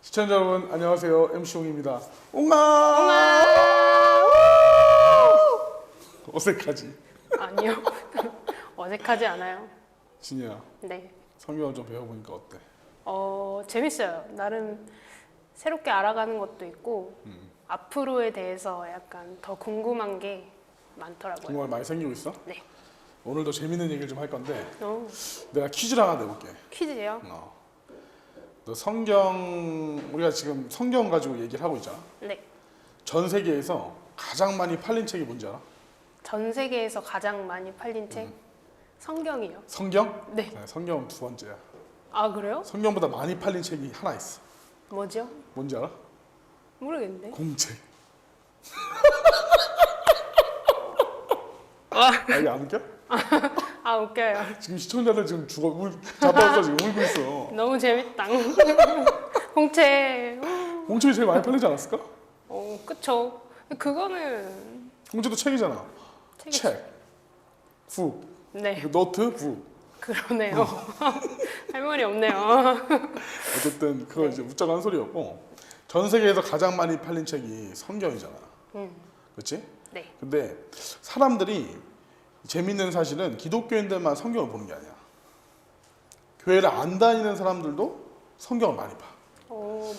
시청자 여러분 안녕하세요. MC 용입니다. 옹아! 어색하지? 아니요. 어색하지 않아요. 진이야, 네. 성경을 좀 배워보니까 어때? 재밌어요. 나름 새롭게 알아가는 것도 있고 앞으로에 대해서 약간 더 궁금한 게 많더라고요. 정말 많이 생기고 있어? 네. 오늘도 재밌는 얘기를 좀 할 건데 어, 내가 퀴즈를 하나 내볼게. 퀴즈예요? 너 성경, 우리가 지금 성경 가지고 얘기를 하고 있잖아. 네. 전 세계에서 가장 많이 팔린 책이 뭔지 알아? 전 세계에서 가장 많이 팔린 책? 성경이요. 성경? 네. 성경은 두 번째야. 아, 그래요? 성경보다 많이 팔린 책이 하나 있어. 뭐죠? 뭔지 알아? 모르겠는데. 공책. 아, 이게 안 웃겨? 아, 웃겨요. 지금 시청자들 지금 자빠져서 지금 울고 있어. 너무 재밌다. 공채. 공책이 제일 많이 팔리지 않았을까? 그쵸. 그거는 공책도 책이잖아. 책이 책, 북, 네. 노트, 북. 그러네요. 할 말이 없네요. 어쨌든 그거 이제 웃자고 한 소리였고, 전 세계에서 가장 많이 팔린 책이 성경이잖아. 그렇지? 네. 근데 사람들이 재밌는 사실은 기독교인들만 성경을 보는 게 아니야. 교회를 안 다니는 사람들도 성경을 많이 봐.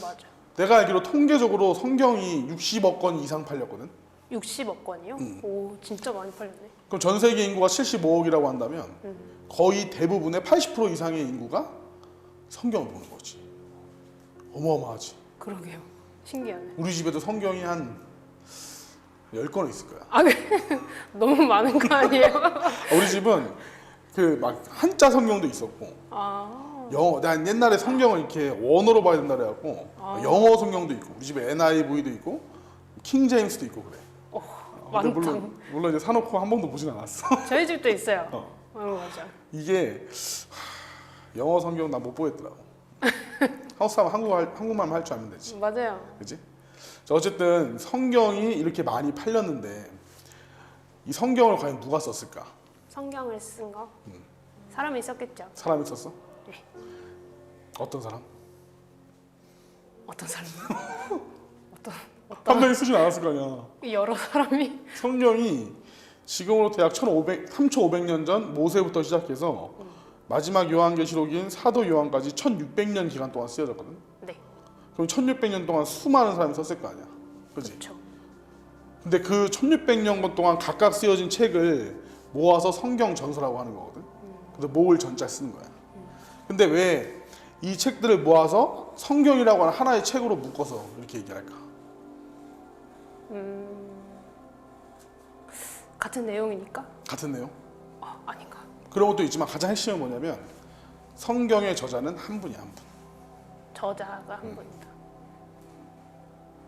맞아. 내가 알기로 통계적으로 성경이 60억 권 이상 팔렸거든. 60억 권이요? 오, 진짜 많이 팔렸네. 그럼 전 세계 인구가 75억이라고 한다면 거의 대부분의 80% 이상의 인구가 성경을 보는 거지. 어마어마하지. 그러게요. 신기하네. 우리 집에도 성경이 한 10권은 있을 거야. 아, 너무 많은 거 아니에요? 우리 집은 그 막 한자 성경도 있었고, 아, 난 옛날에 성경을 이렇게 원어로 봐야 된다 그래갖고 영어 성경도 있고, 우리 집에 NIV도 있고, 킹 제임스도 있고 그래. 근데 많다. 물론 이제 사놓고 한 번도 보진 않았어. 저희 집도 있어요. 맞아. 이게 영어 성경 난 못 보겠더라고. 한국 사람 한국말만 할 줄 알면 되지. 맞아요. 그지? 어쨌든 성경이 이렇게 많이 팔렸는데 이 성경을 과연 누가 썼을까? 성경을 쓴 거? 사람이 있었겠죠. 사람이 썼어? 네. 어떤 사람? 어떤 사람이요? 한 명이 쓰진 않았을 거 아니야. 여러 사람이? 성경이 지금으로부터 약 3,500년 전 모세부터 시작해서 마지막 요한계시록인 사도 요한까지 1,600년 기간 동안 쓰여졌거든. 네. 그럼 1,600년 동안 수많은 사람이 썼을 거 아니야. 그지? 그렇죠. 근데 그 1,600년 동안 각각 쓰여진 책을 모아서 성경 전서라고 하는 거거든. 근데 모을 전자 쓰는 거야. 근데 왜 이 책들을 모아서 성경이라고 하는 하나의 책으로 묶어서 이렇게 얘기할까? 같은 내용이니까? 같은 내용? 아닌가? 그런 것도 있지만 가장 핵심은 뭐냐면 성경의 저자는 한 분이 한 분. 저자가 한 분이다.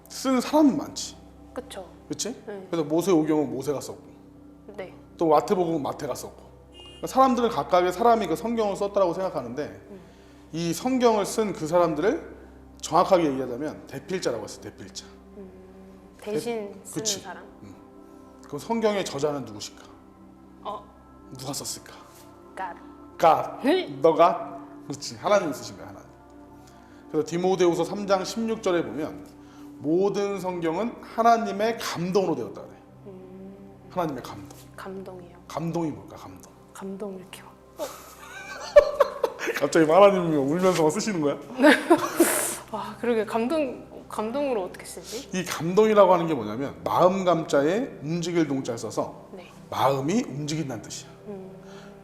쓰는 사람은 많지. 그쵸? 그렇지? 네. 그래서 모세오경은 모세가 썼고, 네. 또 마태복음은 마태가 썼고. 그러니까 사람들은 각각의 사람이 그 성경을 썼다라고 생각하는데 이 성경을 쓴 그 사람들을 정확하게 얘기하자면 대필자라고 했어. 대필자. 대신 쓰는 그치. 사람? 그럼 성경의 저자는 누구실까? 어, 누가 썼을까? God. God. 너가? 그렇지. 하나님이 쓰신 거야. 하나님. 그래서 디모데후서 3장 16절에 보면 모든 성경은 하나님의 감동으로 되었다 그래. 하나님의 감동. 감동이요. 감동이 뭘까? 감동. 감동 이렇게 막. 갑자기 하나님이 울면서 쓰시는 거야? 와, 그러게 감동으로 어떻게 쓰지? 이 감동이라고 하는 게 뭐냐면 마음 감자에 움직일 동자를 써서 네. 마음이 움직인다는 뜻이야.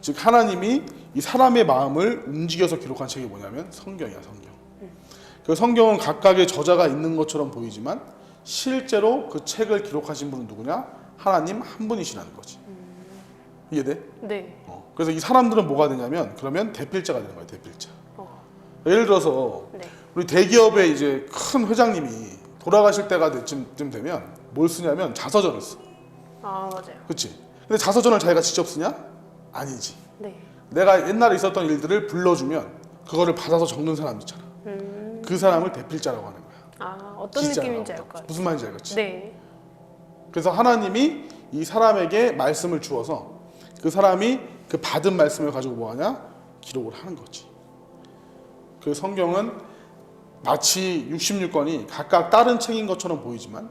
즉 하나님이 이 사람의 마음을 움직여서 기록한 책이 뭐냐면 성경이야. 성경. 그 성경은 각각의 저자가 있는 것처럼 보이지만 실제로 그 책을 기록하신 분은 누구냐? 하나님 한 분이시라는 거지. 이해돼? 네. 그래서 이 사람들은 뭐가 되냐면 그러면 대필자가 되는 거야. 대필자. 예를 들어서 네. 우리 대기업의 이제 큰 회장님이 돌아가실 때가 쯤 되면 뭘 쓰냐면 자서전을 써. 아, 맞아요. 그렇지? 근데 자서전을 자기가 직접 쓰냐? 아니지. 네. 내가 옛날에 있었던 일들을 불러주면 그거를 받아서 적는 사람 있잖아. 그 사람을 대필자라고 하는 거야. 아, 어떤 기자라고 느낌인지 알 하고. 것 같아요. 무슨 말인지 알겠지? 네. 그래서 하나님이 이 사람에게 말씀을 주어서 그 사람이 그 받은 말씀을 가지고 뭐하냐? 기록을 하는 거지. 그 성경은 마치 66권이 각각 다른 책인 것처럼 보이지만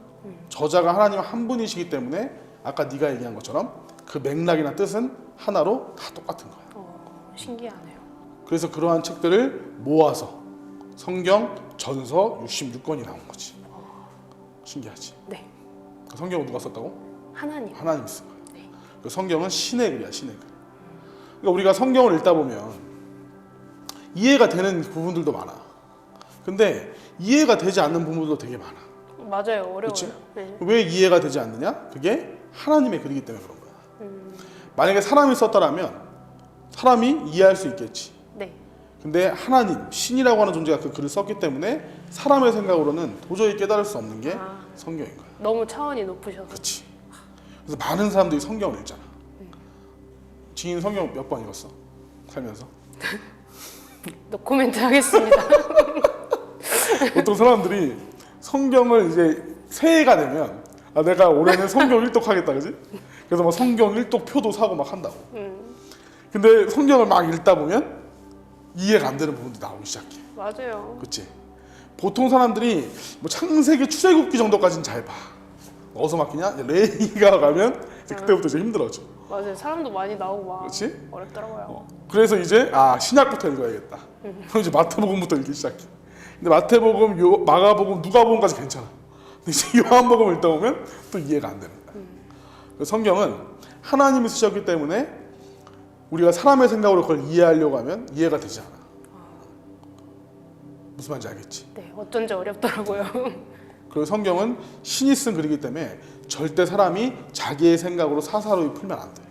저자가 하나님 한 분이시기 때문에 아까 네가 얘기한 것처럼 그 맥락이나 뜻은 하나로 다 똑같은 거야. 신기하네요. 그래서 그러한 책들을 모아서 성경 전서 66권이 나온 거지. 신기하지? 네. 그 성경을 누가 썼다고? 하나님. 하나님이 쓴 거야. 네. 그 성경은 신의 글이야, 신의 글. 그러니까 우리가 성경을 읽다 보면 이해가 되는 부분들도 많아. 근데 이해가 되지 않는 부분도 되게 많아. 맞아요. 어려워요. 그치? 네. 왜 이해가 되지 않느냐? 그게 하나님의 글이기 때문에 그런 거야. 만약에 사람이 썼다라면 사람이 이해할 수 있겠지. 네. 근데 하나님, 신이라고 하는 존재가 그 글을 썼기 때문에 사람의 생각으로는 도저히 깨달을 수 없는 게 성경인 거야. 너무 차원이 높으셔서. 그렇지. 그래서 많은 사람들이 성경을 읽잖아. 지인 성경 몇 번 읽었어? 살면서? 노코멘트 하겠습니다. 보통 사람들이 성경을 이제 새해가 되면 내가 올해는 성경 일독하겠다, 그지? 그래서 막 성경 일독 표도 사고 막 한다고. 근데 성경을 막 읽다 보면 이해가 안 되는 부분도 나오기 시작해. 맞아요. 그치? 보통 사람들이 뭐 창세기 출애굽기 정도까지는 잘 봐. 어디서 막히냐? 레위기가 가면 이제 그때부터 이제 힘들어져. 맞아요. 사람도 많이 나오고 막 그렇지? 어렵더라고요. 그래서 이제 신약부터 읽어야겠다. 그럼 이제 마태복음부터 읽기 시작해. 근데 마태복음, 마가복음, 누가복음까지 괜찮아. 근데 이제 요한복음 읽다 보면 또 이해가 안 되는 거야. 그래서 성경은 하나님이 쓰셨기 때문에 우리가 사람의 생각으로 그걸 이해하려고 하면 이해가 되지 않아. 무슨 말인지 알겠지? 네, 어쩐지 어렵더라고요. 그리고 성경은 신이 쓴 글이기 때문에 절대 사람이 자기의 생각으로 사사로이 풀면 안 돼.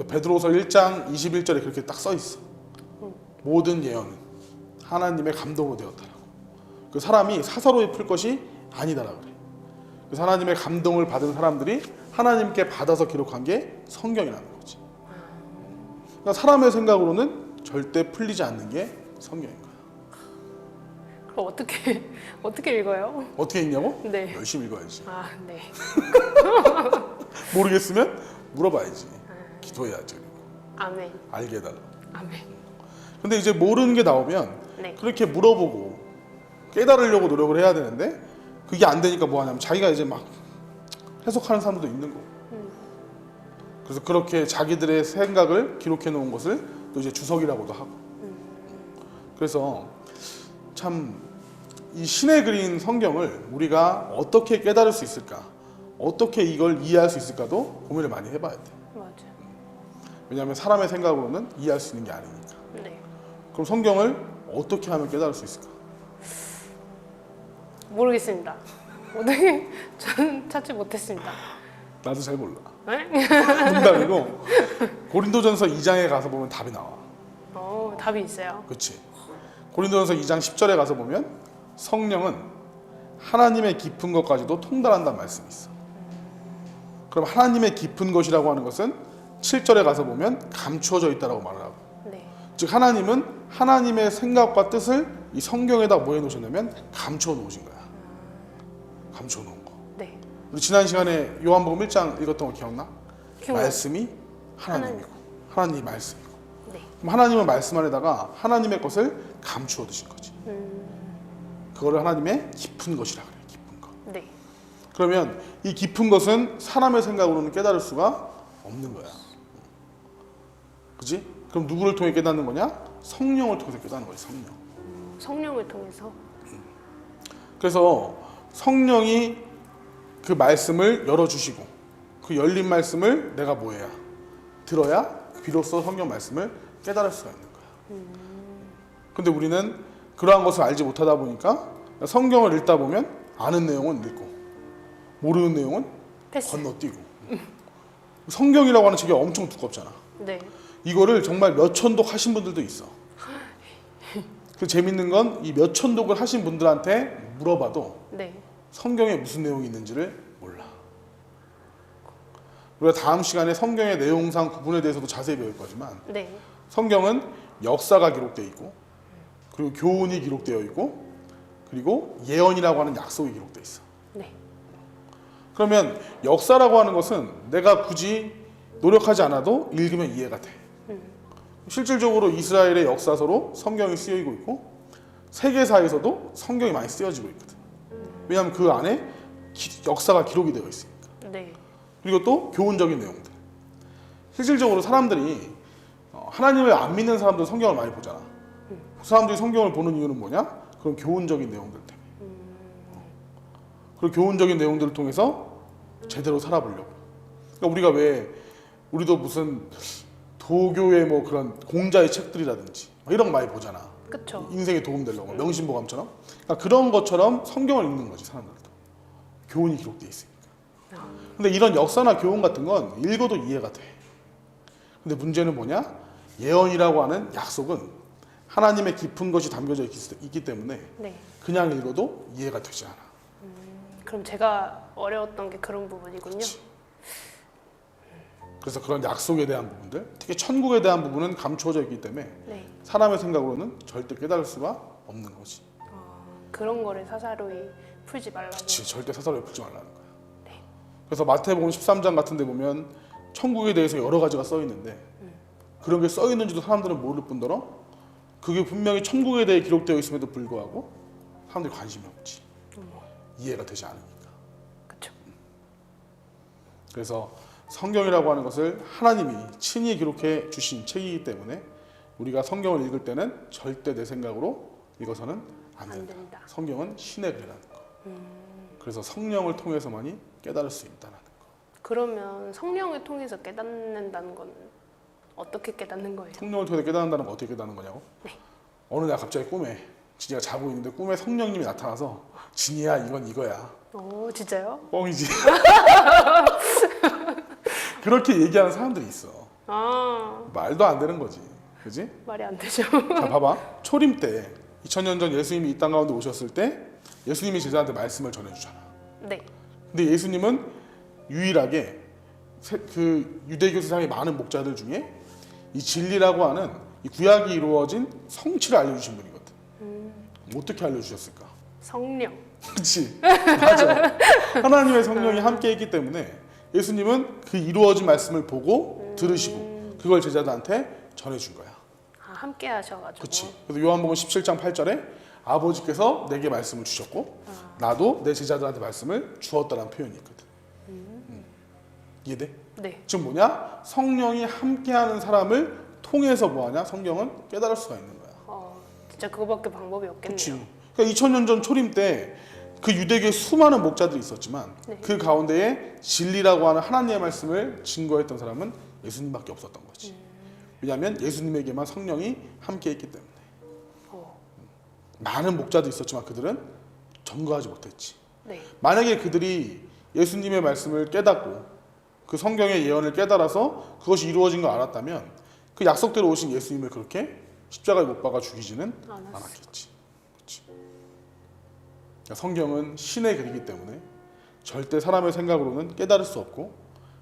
베드로서 1장 21절에 그렇게 딱 써 있어. 모든 예언은 하나님의 감동으로 되었다라고. 그 사람이 사사로이 풀 것이 아니다라고 그래. 그래서 하나님의 감동을 받은 사람들이 하나님께 받아서 기록한 게 성경이라는 거지. 그러니까 사람의 생각으로는 절대 풀리지 않는 게 성경인 거야. 그럼 어떻게 읽어요? 어떻게 읽냐고? 네. 열심히 읽어야지. 네. 모르겠으면 물어봐야지. 기도해야지. 아멘. 알게 해달라. 아멘. 근데 이제 모르는 게 나오면 네. 그렇게 물어보고 깨달으려고 노력을 해야 되는데 그게 안 되니까 뭐 하냐면 자기가 이제 막 해석하는 사람들도 있는 거고. 그래서 그렇게 자기들의 생각을 기록해 놓은 것을 또 이제 주석이라고도 하고. 그래서 참 이 신의 글인 성경을 우리가 어떻게 깨달을 수 있을까? 어떻게 이걸 이해할 수 있을까도 고민을 많이 해봐야 돼. 맞아요. 왜냐하면 사람의 생각으로는 이해할 수 있는 게 아니니까. 네. 그럼 성경을 어떻게 하면 깨달을 수 있을까? 모르겠습니다. 어떻게 저는 찾지 못했습니다. 나도 잘 몰라. 네? 농담이고 고린도전서 2장에 가서 보면 답이 나와. 답이 있어요. 그렇지. 고린도전서 2장 10절에 가서 보면 성령은 하나님의 깊은 것까지도 통달한다는 말씀이 있어. 그럼 하나님의 깊은 것이라고 하는 것은 7절에 가서 보면 감추어져 있다라고 말을 하고. 네. 즉 하나님은 하나님의 생각과 뜻을 이 성경에다 뭐 해놓으셨냐면 감추어 놓으신 거야. 감추어 놓은 거. 네. 우리 지난 시간에 요한복음 1장 읽었던 거 기억나? 기억나요. 말씀이 하나님이고 하나님이 말씀이고. 네. 그럼 하나님은 말씀 안에다가 하나님의 것을 감추어 두신 거지. 그거를 하나님의 깊은 것이라 그래요. 깊은 것. 네. 그러면 이 깊은 것은 사람의 생각으로는 깨달을 수가 없는 거야. 그지? 그럼 누구를 통해 깨닫는 거냐? 성령을 통해서 깨닫는 거지. 성령. 성령을 통해서. 그래서 성령이 그 말씀을 열어주시고 그 열린 말씀을 내가 뭐 해야? 들어야 비로소 성경 말씀을 깨달을 수가 있는 거야. 근데 우리는 그러한 것을 알지 못하다 보니까 성경을 읽다 보면 아는 내용은 읽고 모르는 내용은 패스. 건너뛰고. 성경이라고 하는 책이 엄청 두껍잖아. 네. 이거를 정말 몇 천독 하신 분들도 있어. 그 재밌는 건 이 몇 천독을 하신 분들한테 물어봐도 네. 성경에 무슨 내용이 있는지를 몰라. 우리가 다음 시간에 성경의 내용상 구분에 대해서도 자세히 배울 거지만 네. 성경은 역사가 기록되어 있고 그리고 교훈이 기록되어 있고 그리고 예언이라고 하는 약속이 기록되어 있어. 네. 그러면 역사라고 하는 것은 내가 굳이 노력하지 않아도 읽으면 이해가 돼. 실질적으로 이스라엘의 역사서로 성경이 쓰여지고 있고 세계사에서도 성경이 많이 쓰여지고 있거든. 왜냐하면 그 안에 역사가 기록이 되어 있으니까. 네. 그리고 또 교훈적인 내용들. 실질적으로 사람들이 하나님을 안 믿는 사람들 성경을 많이 보잖아. 그 사람들이 성경을 보는 이유는 뭐냐? 그런 교훈적인 내용들 때문에. 그리고 교훈적인 내용들을 통해서 제대로 살아보려고. 그러니까 우리가 왜 우리도 무슨 도교의 뭐 그런 공자의 책들이라든지 이런 거 많이 보잖아. 그쵸. 인생에 도움되려고 명심보감처럼. 그러니까 그런 것처럼 성경을 읽는 거지 사람들도. 교훈이 기록돼 있으니까. 근데 이런 역사나 교훈 같은 건 읽어도 이해가 돼. 근데 문제는 뭐냐? 예언이라고 하는 약속은 하나님의 깊은 것이 담겨져 있기 때문에 네. 그냥 읽어도 이해가 되지 않아. 그럼 제가 어려웠던 게 그런 부분이군요. 그치. 그래서 그런 약속에 대한 부분들, 특히 천국에 대한 부분은 감추어져 있기 때문에 네. 사람의 생각으로는 절대 깨달을 수가 없는 거지. 그런 거를 사사로이 풀지 말라고. 그치, 절대 사사로이 풀지 말라는 거야. 네. 그래서 마태복음 13장 같은 데 보면 천국에 대해서 여러 가지가 써 있는데 그런 게 써 있는지도 사람들은 모를 뿐더러 그게 분명히 천국에 대해 기록되어 있음에도 불구하고 사람들이 관심이 없지. 이해가 되지 않으니까. 그렇죠. 그래서 성경이라고 하는 것을 하나님이 친히 기록해 주신 책이기 때문에 우리가 성경을 읽을 때는 절대 내 생각으로 읽어서는 안 된다. 성경은 신의 글이라는 거. 그래서 성령을 통해서만이 깨달을 수 있다는 거. 그러면 성령을 통해서 깨닫는다는 건 어떻게 깨닫는 거예요? 성령을 통해서 깨닫는다는 건 어떻게 깨닫는 거냐고? 네. 어느 날 갑자기 꿈에 진이가 자고 있는데 꿈에 성령님이 나타나서 진이야 이건 이거야. 오, 진짜요? 뻥이지. 그렇게 얘기하는 사람들이 있어. 아, 말도 안 되는 거지. 그지? 말이 안 되죠. 자, 봐봐. 초림 때 2000년 전 예수님이 이 땅 가운데 오셨을 때 예수님이 제자한테 말씀을 전해주잖아. 네. 근데 예수님은 유일하게 그 유대교 세상의 많은 목자들 중에 이 진리라고 하는 이 구약이 이루어진 성취를 알려주신 분이거든. 어떻게 알려주셨을까? 성령. 그렇지. 맞아. 하나님의 성령이 함께 있기 때문에 예수님은 그 이루어진 말씀을 보고 들으시고 그걸 제자들한테 전해준 거야. 아, 함께 하셔가지고. 그렇지. 그래서 요한복음 17장 8절에 아버지께서 내게 말씀을 주셨고 나도 내 제자들한테 말씀을 주었다라는 표현이 있거든. 이해돼? 네. 즉 뭐냐? 성령이 함께하는 사람을 통해서 뭐하냐? 성경은 깨달을 수가 있는 거야. 진짜 그거밖에 방법이 없겠네요. 그렇지. 그러니까 2000년 전 초림 때 그 유대교에 수많은 목자들이 있었지만 네. 그 가운데에 진리라고 하는 하나님의 말씀을 증거했던 사람은 예수님밖에 없었던 거지. 왜냐하면 예수님에게만 성령이 함께 있기 때문에. 많은 목자도 있었지만 그들은 전거하지 못했지. 네. 만약에 그들이 예수님의 말씀을 깨닫고 그 성경의 예언을 깨달아서 그것이 이루어진 걸 알았다면 그 약속대로 오신 예수님을 그렇게 십자가에 못 박아 죽이지는 않았겠지. 그렇지. 그러니까 성경은 신의 글이기 때문에 절대 사람의 생각으로는 깨달을 수 없고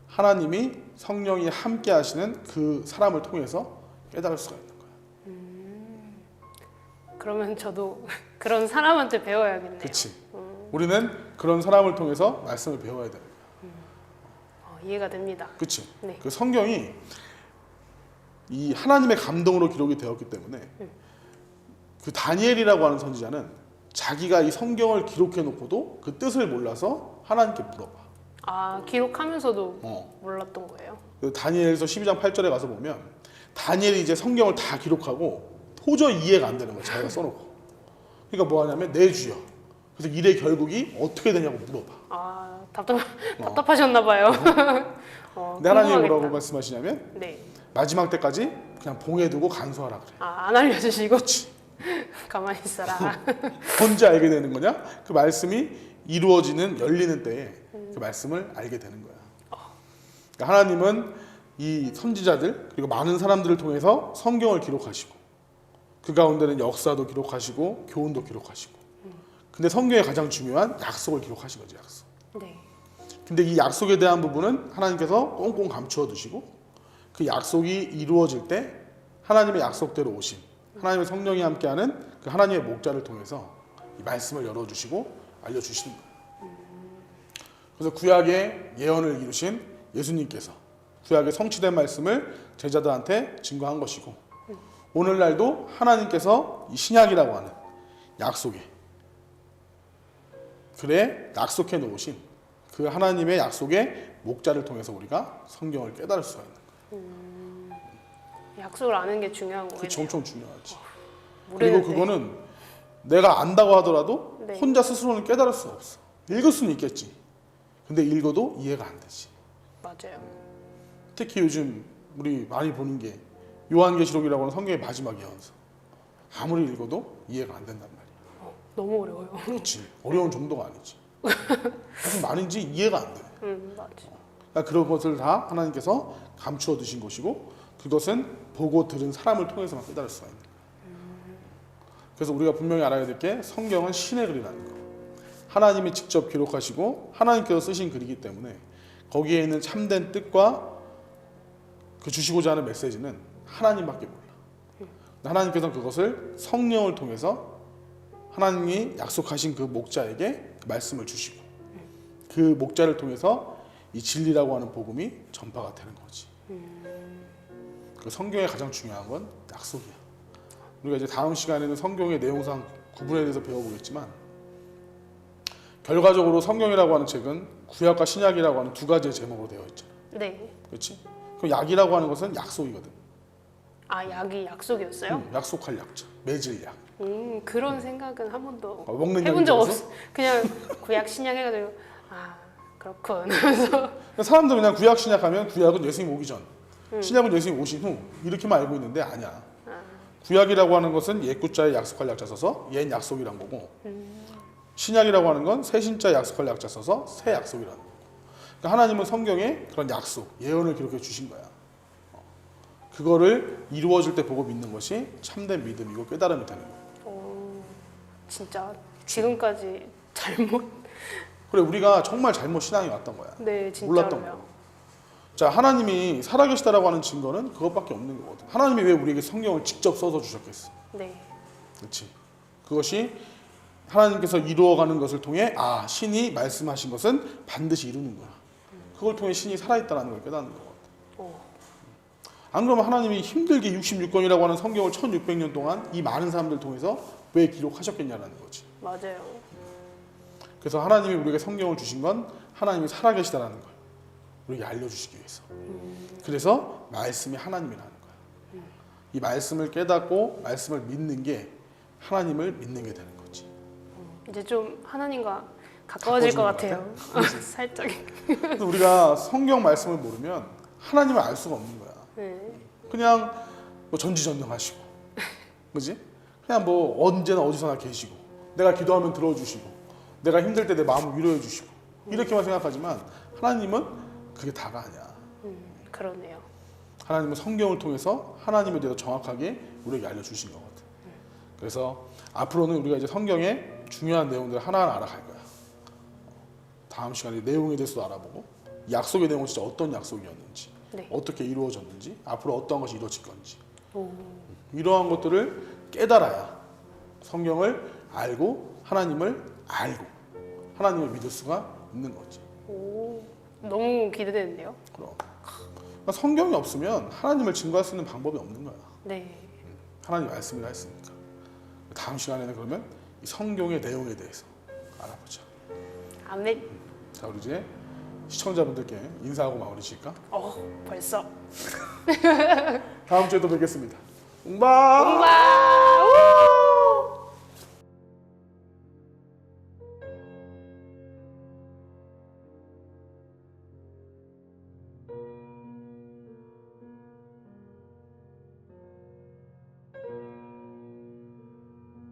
하나님이 성령이 함께 하시는 그 사람을 통해서 깨달을 수가 있는 거야. 그러면 저도 그런 사람한테 배워야겠네요. 그렇지. 우리는 그런 사람을 통해서 말씀을 배워야 되는 거야. 이해가 됩니다. 그렇지. 네. 그 성경이 이 하나님의 감동으로 기록이 되었기 때문에 그 다니엘이라고 하는 선지자는 자기가 이 성경을 기록해 놓고도 그 뜻을 몰라서 하나님께 물어봐. 아, 기록하면서도 어. 몰랐던 거예요? 그 다니엘서 12장 8절에 가서 보면 다니엘이 이제 성경을 다 기록하고 도저히 이해가 안 되는 거야. 자기가 써놓고. 그러니까 뭐 하냐면 내 주여. 그래서 일의 결국이 어떻게 되냐고 물어봐. 아, 답답하셨나 봐요. 근데 하나님이 궁금하겠다. 뭐라고 말씀하시냐면 네. 마지막 때까지 그냥 봉해 두고 간수하라 그래. 아, 안 알려주시고 가만히 있어라. 언제 알게 되는 거냐? 그 말씀이 이루어지는 열리는 때에 그 말씀을 알게 되는 거야. 그러니까 하나님은 이 선지자들 그리고 많은 사람들을 통해서 성경을 기록하시고 그 가운데는 역사도 기록하시고 교훈도 기록하시고 근데 성경의 가장 중요한 약속을 기록하신 거지. 약속. 네. 근데 이 약속에 대한 부분은 하나님께서 꽁꽁 감추어 두시고 그 약속이 이루어질 때 하나님의 약속대로 오신 하나님의 성령이 함께하는 그 하나님의 목자를 통해서 이 말씀을 열어주시고 알려주시는 거예요. 그래서 구약의 예언을 이루신 예수님께서 구약의 성취된 말씀을 제자들한테 증거한 것이고 오늘날도 하나님께서 이 신약이라고 하는 약속에 그래 약속해 놓으신 그 하나님의 약속의 목자를 통해서 우리가 성경을 깨달을 수가 있는 거예요. 약속을 아는 게 중요한 그게 거예요. 엄청 중요하지. 모르는데. 그리고 그거는 내가 안다고 하더라도 네. 혼자 스스로는 깨달을 수 없어. 읽을 수는 있겠지. 근데 읽어도 이해가 안 되지. 맞아요. 특히 요즘 우리 많이 보는 게 요한계시록이라고 하는 성경의 마지막 예언서. 아무리 읽어도 이해가 안 된단 말이야. 너무 어려워요. 그렇지. 어려운 정도가 아니지. 무슨 말인지 이해가 안 돼. 맞아. 그러니까 그런 것을 다 하나님께서 감추어 두신 것이고 그것은 보고 들은 사람을 통해서만 깨달을 수가 있는 거예요. 그래서 우리가 분명히 알아야 될 게 성경은 신의 글이라는 거. 하나님이 직접 기록하시고 하나님께서 쓰신 글이기 때문에 거기에 있는 참된 뜻과 그 주시고자 하는 메시지는 하나님밖에 몰라. 하나님께서는 그것을 성령을 통해서 하나님이 약속하신 그 목자에게 말씀을 주시고 그 목자를 통해서 이 진리라고 하는 복음이 전파가 되는 거지. 그 성경의 가장 중요한 건 약속이야. 우리가 이제 다음 시간에는 성경의 내용상 구분에 대해서 배워보겠지만 결과적으로 성경이라고 하는 책은 구약과 신약이라고 하는 두 가지의 제목으로 되어 있잖아. 네. 그렇지? 그럼 약이라고 하는 것은 약속이거든. 아, 약이 약속이었어요? 약속할 약자, 맺을 약. 그런 생각은 한 번도 먹는 해본 적 약이 없어. 그냥 구약 신약 해가지고 아 그렇군. 그러니까 사람들 그냥 구약 신약하면 구약은 예수님 오기 전, 신약은 예수님 오신 후 이렇게만 알고 있는데 아니야. 구약이라고 하는 것은 옛 구자에 약속할 약자 써서 옛 약속이란 거고 신약이라고 하는 건 새 신자에 약속할 약자 써서 새 약속이라는 거고. 그러니까 하나님은 성경에 그런 약속, 예언을 기록해 주신 거야. 그거를 이루어질 때 보고 믿는 것이 참된 믿음이고 깨달음이 되는 거야. 진짜 지금까지 잘못. 그래 우리가 정말 잘못 신앙이 왔던 거야. 네, 몰랐던 진짜로요. 거. 자 하나님이 살아계시다라고 하는 증거는 그것밖에 없는 거거든. 하나님이 왜 우리에게 성경을 직접 써서 주셨겠어? 네. 그렇지. 그것이 하나님께서 이루어가는 것을 통해 아 신이 말씀하신 것은 반드시 이루는 거야. 그걸 통해 신이 살아있다는 걸 깨닫는 거거든. 안 그러면 하나님이 힘들게 66권이라고 하는 성경을 1600년 동안 이 많은 사람들 통해서 왜 기록하셨겠냐라는 거지. 맞아요. 그래서 하나님이 우리에게 성경을 주신 건 하나님이 살아계시다라는 걸 우리에게 알려주시기 위해서. 그래서 말씀이 하나님이라는 거야. 이 말씀을 깨닫고 말씀을 믿는 게 하나님을 믿는 게 되는 거지. 이제 좀 하나님과 가까워질 것 같아요. 살짝. 그래서 우리가 성경 말씀을 모르면 하나님을 알 수가 없는 거야. 네. 그냥 뭐 전지전능하시고, 그지? 그냥 뭐 언제나 어디서나 계시고, 내가 기도하면 들어주시고, 내가 힘들 때 내 마음을 위로해 주시고, 이렇게만 생각하지만 하나님은 그게 다가 아니야. 그러네요. 하나님은 성경을 통해서 하나님에 대해서 정확하게 우리에게 알려주신 거거든. 그래서 앞으로는 우리가 이제 성경의 중요한 내용들을 하나하나 알아갈 거야. 다음 시간에 내용에 대해서도 알아보고, 약속의 내용은 진짜 어떤 약속이었는지, 네. 어떻게 이루어졌는지, 앞으로 어떠한 것이 이루어질 건지, 이러한 것들을 깨달아야 성경을 알고 하나님을 알고 하나님을 믿을 수가 있는 거지. 오, 너무 기대되는데요? 그럼 그러니까 성경이 없으면 하나님을 증거할 수 있는 방법이 없는 거야. 네. 하나님 말씀이라 했으니까. 다음 시간에는 그러면 이 성경의 내용에 대해서 알아보자. 아멘. 자, 우리 이제 시청자분들께 인사하고 마무리 질까? 벌써. 다음 주에 또 뵙겠습니다. 웅방! 웅방!